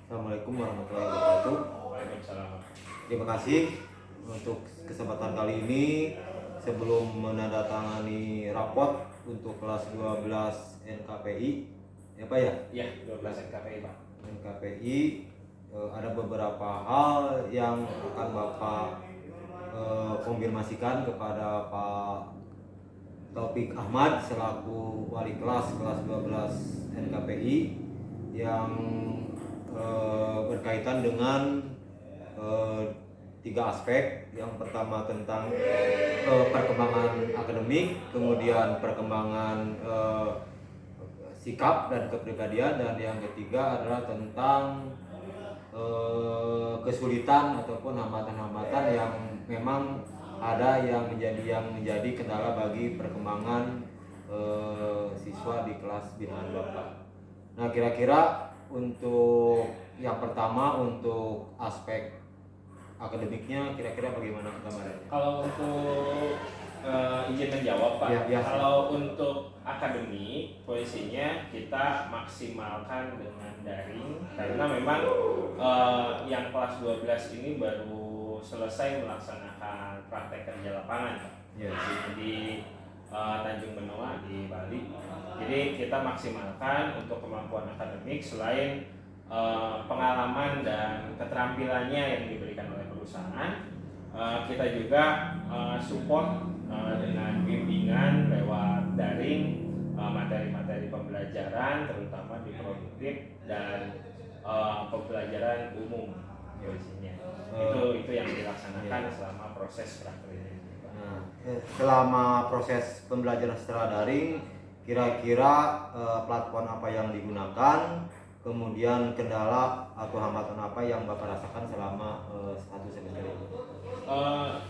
Assalamualaikum warahmatullahi wabarakatuh. Waalaikumsalam. Terima kasih untuk kesempatan kali ini. Sebelum menandatangani raport untuk kelas 12 NKPI, ya Pak ya? Iya, 12 NKPI Pak. NKPI ada beberapa hal yang akan Bapak konfirmasikan kepada Pak Taufik Ahmad selaku wali kelas 12 NKPI yang berkaitan dengan tiga aspek. Yang pertama tentang perkembangan akademik, kemudian perkembangan sikap dan kepribadian, dan yang ketiga adalah tentang kesulitan ataupun hambatan-hambatan yang memang ada yang menjadi kendala bagi perkembangan siswa di kelas binaan Bapak. Nah, kira-kira untuk yang pertama, untuk aspek akademiknya kira-kira bagaimana gambarannya? Kalau untuk izin menjawab Pak, Ya, kalau untuk akademik posisinya kita maksimalkan dengan daring karena memang yang kelas 12 ini baru selesai melaksanakan praktek kerja lapangan Pak. Ya. Di Tanjung Benoa di Bali. Jadi kita maksimalkan untuk kemampuan akademik selain pengalaman dan keterampilannya yang diberikan oleh perusahaan, kita juga support dengan bimbingan lewat daring, materi-materi pembelajaran terutama di produktif dan pembelajaran umum biasanya. Itu yang dilaksanakan selama proses praktek. Nah, selama proses pembelajaran secara daring, kira-kira platform apa yang digunakan, kemudian kendala atau hambatan apa yang Bapak rasakan selama satu semester ini?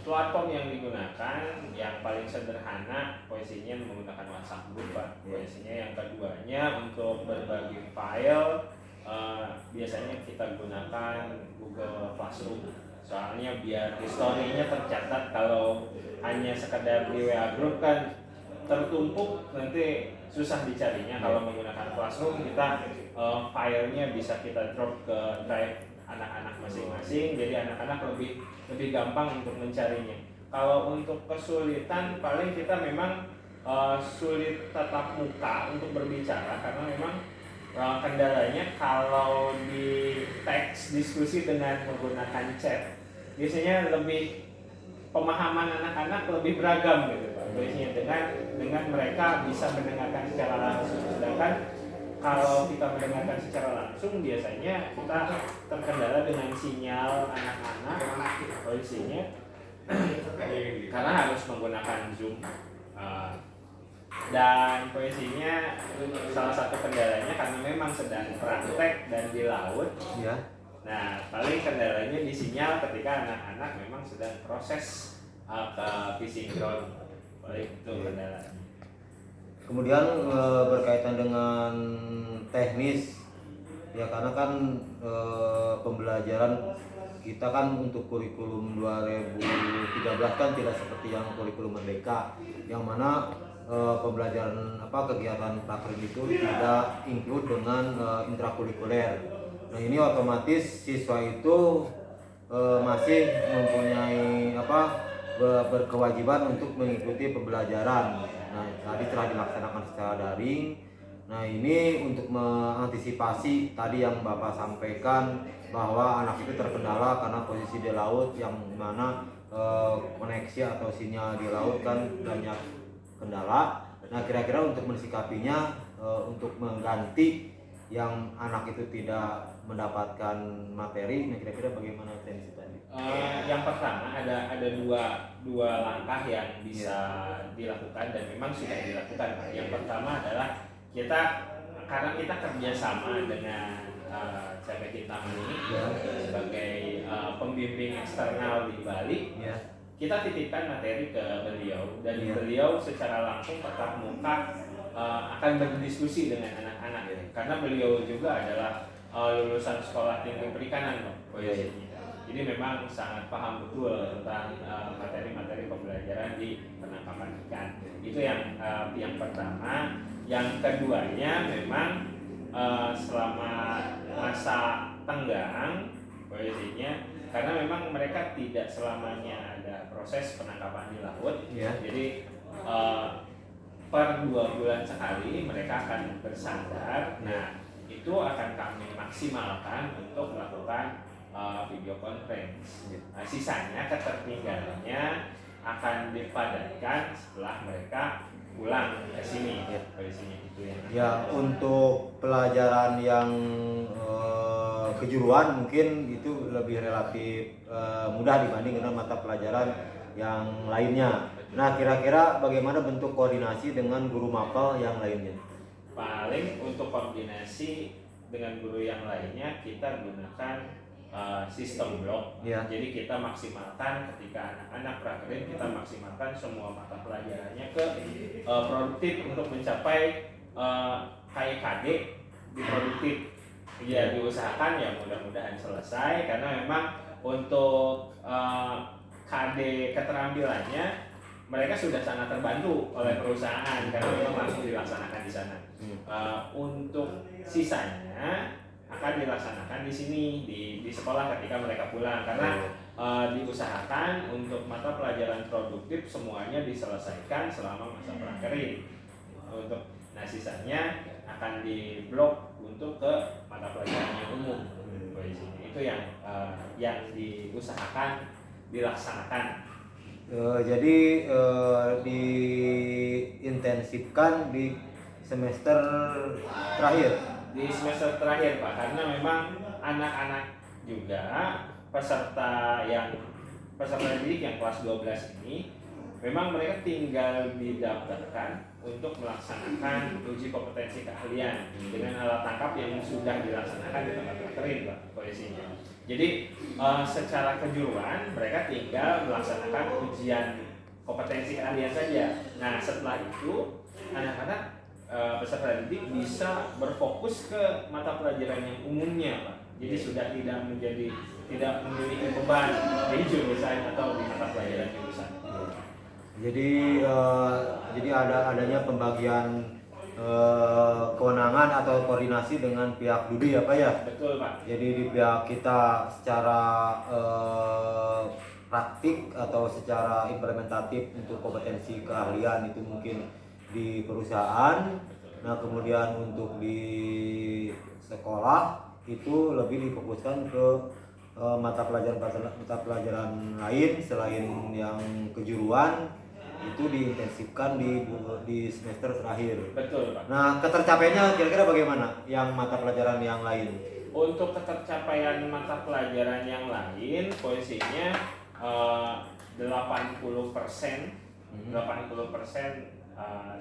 Platform yang digunakan yang paling sederhana posisinya menggunakan WhatsApp Group Pak. Posisinya yang keduanya untuk berbagi file biasanya kita gunakan Google Classroom. Soalnya biar historinya tercatat, kalau hanya sekedar di WA Group kan tertumpuk, nanti susah dicarinya. Kalau menggunakan Classroom kita filenya bisa kita drop ke drive anak-anak masing-masing, jadi anak-anak lebih gampang untuk mencarinya. Kalau untuk kesulitan paling kita memang sulit tatap muka untuk berbicara karena memang kendalanya kalau di teks diskusi dengan menggunakan chat biasanya lebih pemahaman anak-anak lebih beragam gitu Pak. Biasanya dengan mereka bisa mendengarkan secara langsung, sedangkan kalau kita mendengarkan secara langsung biasanya kita terkendala dengan sinyal anak-anak posisinya karena harus menggunakan Zoom. Dan posisinya salah satu kendalanya karena memang sedang praktek dan di laut. Ya. Nah, paling kendalanya di sinyal ketika anak-anak memang sedang proses ke fishing ground. Baik, itu kendalanya. Kemudian berkaitan dengan teknis, ya karena kan pembelajaran kita kan untuk kurikulum 2013 kan tidak seperti yang kurikulum Merdeka, yang mana pembelajaran kegiatan praker itu tidak include dengan intrakurikuler. Nah, ini otomatis siswa itu masih mempunyai berkewajiban untuk mengikuti pembelajaran. Nah, tadi telah dilaksanakan secara daring. Nah, ini untuk mengantisipasi tadi yang Bapak sampaikan bahwa anak itu terkendala karena posisi di laut, yang mana koneksi atau sinyal di laut kan banyak kendala. Nah, kira-kira untuk mensikapinya, untuk mengganti yang anak itu tidak mendapatkan materi, nah kira-kira bagaimana teknis tadi? Yang pertama ada dua langkah yang bisa dilakukan dan memang sudah dilakukan. Yang pertama adalah karena kita kerjasama dengan CPK Taman ini sebagai pembimbing eksternal di Bali, kita titipkan materi ke beliau dan beliau secara langsung tatap muka akan berdiskusi dengan anak-anak karena beliau juga adalah lulusan sekolah tinggi perikanan jadi memang sangat paham betul tentang materi-materi pembelajaran di penangkapan ikan. Itu yang pertama. Yang keduanya memang selama masa tenggang posisinya, karena memang mereka tidak selamanya ada proses penangkapan di laut. Jadi per 2 bulan sekali mereka akan bersandar. Nah, itu akan kami maksimalkan untuk melakukan video conference. Nah, sisanya ketertinggalannya akan dipadatkan setelah mereka pulang ke sini. Posisinya itu ya. Untuk pelajaran yang kejuruan mungkin itu lebih relatif mudah dibanding dengan mata pelajaran yang lainnya. Nah, kira-kira bagaimana bentuk koordinasi dengan guru mapel yang lainnya? Paling untuk koordinasi dengan guru yang lainnya kita gunakan sistem blok. Jadi kita maksimalkan ketika anak-anak prakerin, kita maksimalkan semua mata pelajarannya ke produktif untuk mencapai KIKD di produktif. Ya diusahakan ya mudah-mudahan selesai, karena memang untuk KD keterampilannya mereka sudah sangat terbantu oleh perusahaan karena memang langsung dilaksanakan di sana. Untuk sisanya akan dilaksanakan di sini di sekolah ketika mereka pulang, karena diusahakan untuk mata pelajaran produktif semuanya diselesaikan selama masa prakerin. Untuk sisanya akan diblok untuk ke mata pelajaran yang umum. Itu yang diusahakan dilaksanakan. Jadi diintensifkan di semester terakhir. Di semester terakhir Pak, karena memang anak-anak juga peserta didik yang kelas 12 ini memang mereka tinggal didaftarkan untuk melaksanakan uji kompetensi keahlian dengan alat tangkap yang sudah dilaksanakan di tempat prakerin Pak posisinya. Jadi secara kejuruan mereka tinggal melaksanakan ujian kompetensi keahlian saja. Nah, setelah itu anak-anak peserta didik bisa berfokus ke mata pelajaran yang umumnya Pak. Jadi sudah tidak memiliki beban di jurusan atau di mata pelajaran jurusan. Jadi adanya pembagian kewenangan atau koordinasi dengan pihak Dudi ya Pak ya? Betul Pak. Jadi di pihak kita secara praktik atau secara implementatif untuk kompetensi keahlian itu mungkin di perusahaan. Nah, kemudian untuk di sekolah itu lebih difokuskan ke mata pelajaran lain selain yang kejuruan, itu diintensifkan di semester terakhir. Betul Pak. Nah, ketercapaiannya kira-kira bagaimana yang mata pelajaran yang lain? Untuk ketercapaian mata pelajaran yang lain posisinya 80%. 80%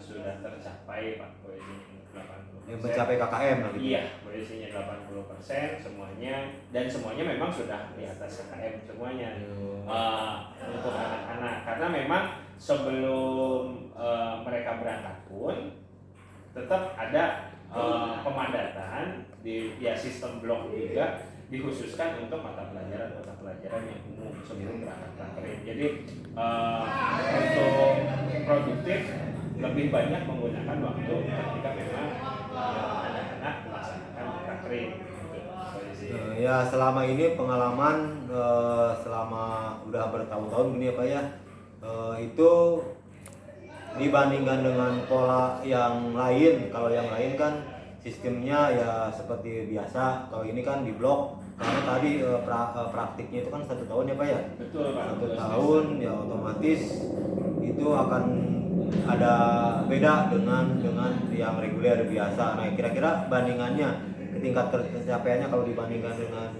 sudah tercapai Pak posisinya 80%. Yang mencapai KKM lagi. Iya, posisinya 80% semuanya, dan semuanya memang sudah di atas KKM semuanya. Untuk anak-anak, karena memang sebelum mereka berangkat pun tetap ada pemadatan di sistem blok juga dikhususkan untuk mata pelajaran yang umum sebelum berangkat prakerin. Jadi untuk produktif lebih banyak menggunakan waktu ketika memang anak-anak melaksanakan prakerin. Ya, selama ini pengalaman selama udah bertahun-tahun gini ya Pak ya, itu dibandingkan dengan pola yang lain. Kalau yang lain kan sistemnya ya seperti biasa, kalau ini kan di blok, karena tadi praktiknya itu kan 1 tahun ya Pak ya. Betul Pak. 1 tahun ya otomatis itu akan ada beda dengan yang reguler biasa. Nah, kira-kira bandingannya tingkat tercapaiannya kalau dibandingkan dengan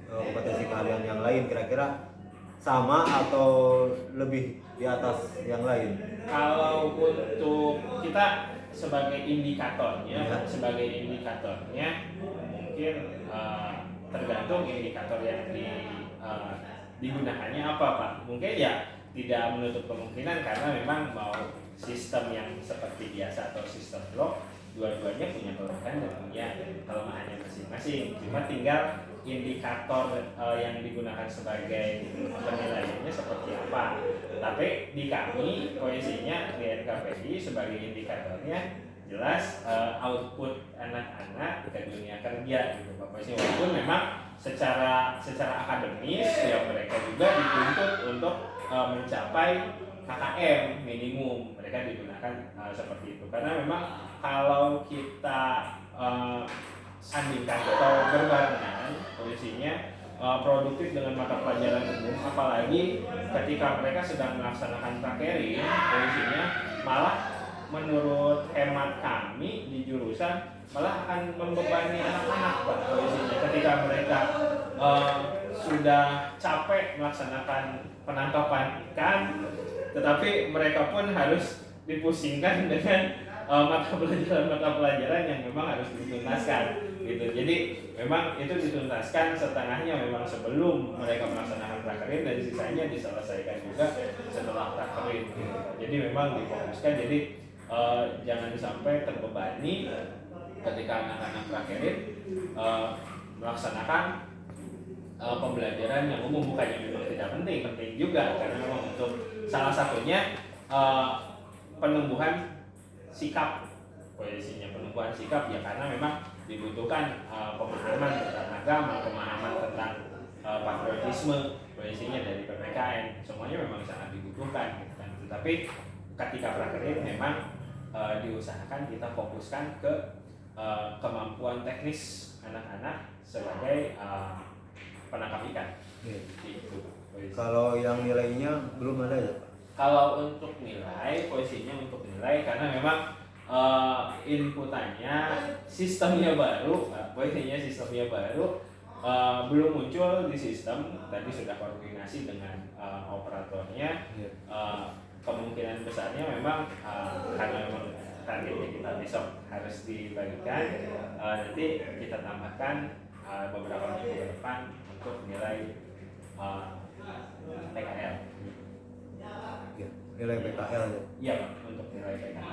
kompetensi keahlian yang lain, kira-kira sama atau lebih di atas yang lain? Kalau untuk kita sebagai indikatornya mungkin tergantung indikator yang digunakannya apa Pak. Mungkin ya tidak menutup kemungkinan, karena memang mau sistem yang seperti biasa atau sistem blok, dua-duanya punya kelebihan dan punya kelemahannya masing-masing. Cuma tinggal indikator yang digunakan sebagai penilaiannya seperti apa. Tapi di kami posisinya di NKPI sebagai indikatornya jelas output anak-anak ke dunia kerja gitu Pak Polisi, walaupun memang secara akademis ya mereka juga dituntut untuk mencapai KKM minimum, mereka digunakan seperti itu karena memang kalau kita sandingkan atau berbarengan polisinya produktif dengan mata pelajaran umum, apalagi ketika mereka sedang melaksanakan prakerin, polisinya malah menurut hemat kami di jurusan malah akan membebani anak-anak Pak polisinya ketika mereka sudah capek melaksanakan penangkapan ikan, tetapi mereka pun harus dipusingkan dengan mata pelajaran yang memang harus dituntaskan gitu. Jadi memang itu dituntaskan setengahnya memang sebelum mereka melaksanakan prakerin dan sisanya diselesaikan juga setelah prakerin gitu. Jadi memang difokuskan, jadi jangan sampai terbebani ketika anak-anak prakerin melaksanakan pembelajaran yang umum, bukannya memang tidak penting juga karena memang untuk salah satunya penumbuhan sikap polisinya, penumbuhan sikap ya karena memang dibutuhkan pemahaman tentang agama, pemahaman tentang patriotisme polisinya dari PPKN, semuanya memang sangat dibutuhkan gitu kan. Tetapi ketika prakerin memang diusahakan kita fokuskan ke kemampuan teknis anak-anak sebagai penangkap ikan. Itu. Kalau yang nilainya belum ada ya Pak? Kalau untuk nilai, posisinya untuk nilai karena memang inputannya sistemnya baru, posisinya sistemnya baru belum muncul di sistem. Tadi sudah koordinasi dengan operatornya. Kemungkinan besarnya memang karena memang targetnya kita besok harus dibagikan, nanti kita tambahkan beberapa minggu ke depan untuk nilai PKL. Ya, nilai PKL ya. Iya Pak, untuk nilai PKL.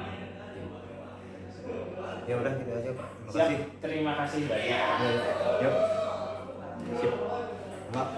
Ya udah gitu aja Pak. Terima Siap, kasih. terima kasih banyak. Ya, ya. Sip. Enggak.